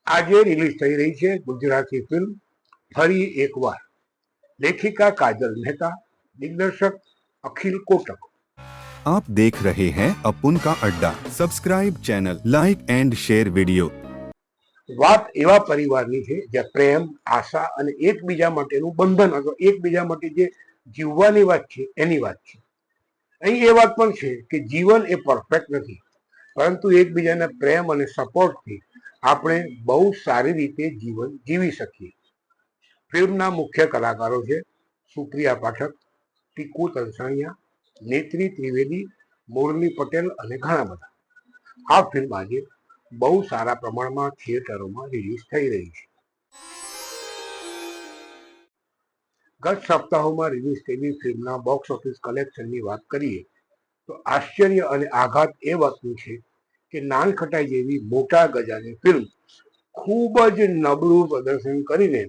આજે રિલીઝ થઈ રહી છે ગુજરાતી ફિલ્મ ફરી એકવાર। लेखिका काजल मेहता, दिग्दर्शक अखिल कोटक। आप देख रहे हैं अपुन का अड्डा। Subscribe channel, like and share video. વાત એવા પરિવારની છે જ્યાં પ્રેમ, આશા અને એકબીજા માટેનું બંધન અથવા એકબીજા માટે જે જીવવાની વાત છે એની વાત છે। અહીં એ વાત પણ છે કે જીવન એ પરફેક્ટ નથી, પરંતુ એકબીજાના પ્રેમ અને સપોર્ટથી આપણે બહુ સારી રીતે જીવન જીવી શકીએ। ફિલ્મના મુખ્ય કલાકારો છે સુપ્રિયા પાઠક, ટીકુ તલસાણિયા, નેત્રી ત્રિવેદી, મુરલી પટેલ અને ઘણા બધા। આ ફિલ્મ આજે બહુ સારા પ્રમાણમાં થિયેટરોમાં રિલીઝ થઈ રહી છે। ગત સપ્તાહોમાં રિલીઝ થયેલી ફિલ્મના બોક્સ ઓફિસ કલેક્શનની વાત કરીએ તો આશ્ચર્ય અને આઘાત એ વાતનું છે કે નાનખટાઈ જેવી મોટા ગજાની ફિલ્મ ખૂબ જ નબળું પ્રદર્શન કરીને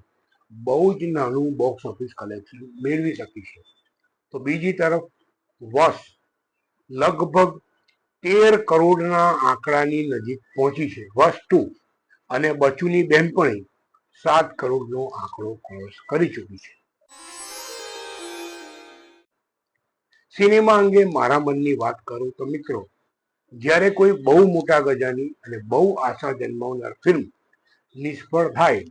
બહુ જ નાનું બોક્સ ઓફિસ કલેક્શન મેળવી શકી છે। તો બીજી તરફ વોશ લગભગ 13 કરોડના આંકડાની નજીક પહોંચી છે વોશ 2, અને બચુની બેનપણી 7 કરોડનો આંકડો ક્રોસ કરી ચૂકી છે। સિનેમા અંગે મારા મનની વાત કરું તો મિત્રો, જ્યારે કોઈ બહુ મોટા ગજાની અને બહુ આશા જન્માવનાર ફિલ્મ નિષ્ફળ થાય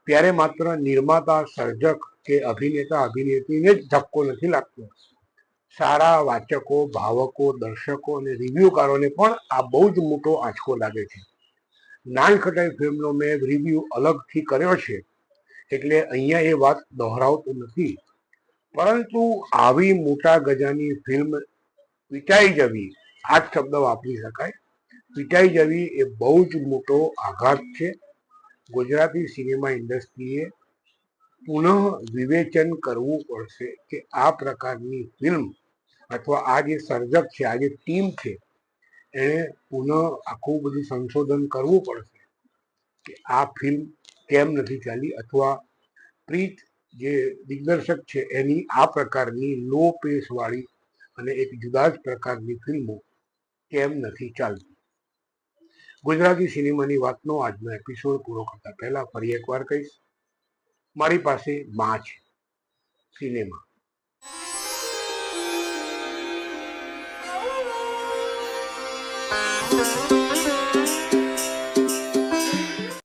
ત્યારે માત્ર નિર્માતા, સર્જક કે અભિનેતા અભિનેત્રીને જ ધક્કો નથી લાગતો, સારા વાચકો, ભાવકો, દર્શકો અને રિવ્યુકારોને પણ આ બહુ જ મોટો આંચકો લાગે છે। નાનખટાઈ ફિલ્મનો મેં રિવ્યુ અલગથી કર્યો છે એટલે અહીંયા એ વાત દોહરાવતો નથી, પરંતુ આવી મોટા ગજાની ફિલ્મ પીટાઈ જવી, આ જ શબ્દ વાપરી શકાય, પીટાઈ જવી એ બહુ જ મોટો આઘાત છે। ગુજરાતી સિનેમા ઇન્ડસ્ટ્રીએ પુનઃ વિવેચન કરવું પડશે કે આ પ્રકારની ફિલ્મ અથવા આ જે સર્જક છે, આ જે ટીમ છે, એણે પુનઃ આખું બધું સંશોધન કરવું પડશે કે આ ફિલ્મ કેમ નથી ચાલી, અથવા પ્રીત જે દિગ્દર્શક છે એની આ પ્રકારની લો પેસ વાળી અને એક જુદા જ પ્રકારની ફિલ્મો કેમ નથી ચાલતી। ગુજરાતી સિનેમાની વાતનો આજનો એપિસોડ પૂરો કરતા પહેલા ફરી એકવાર કહીશ, મારી પાસે માં છે સિનેમા।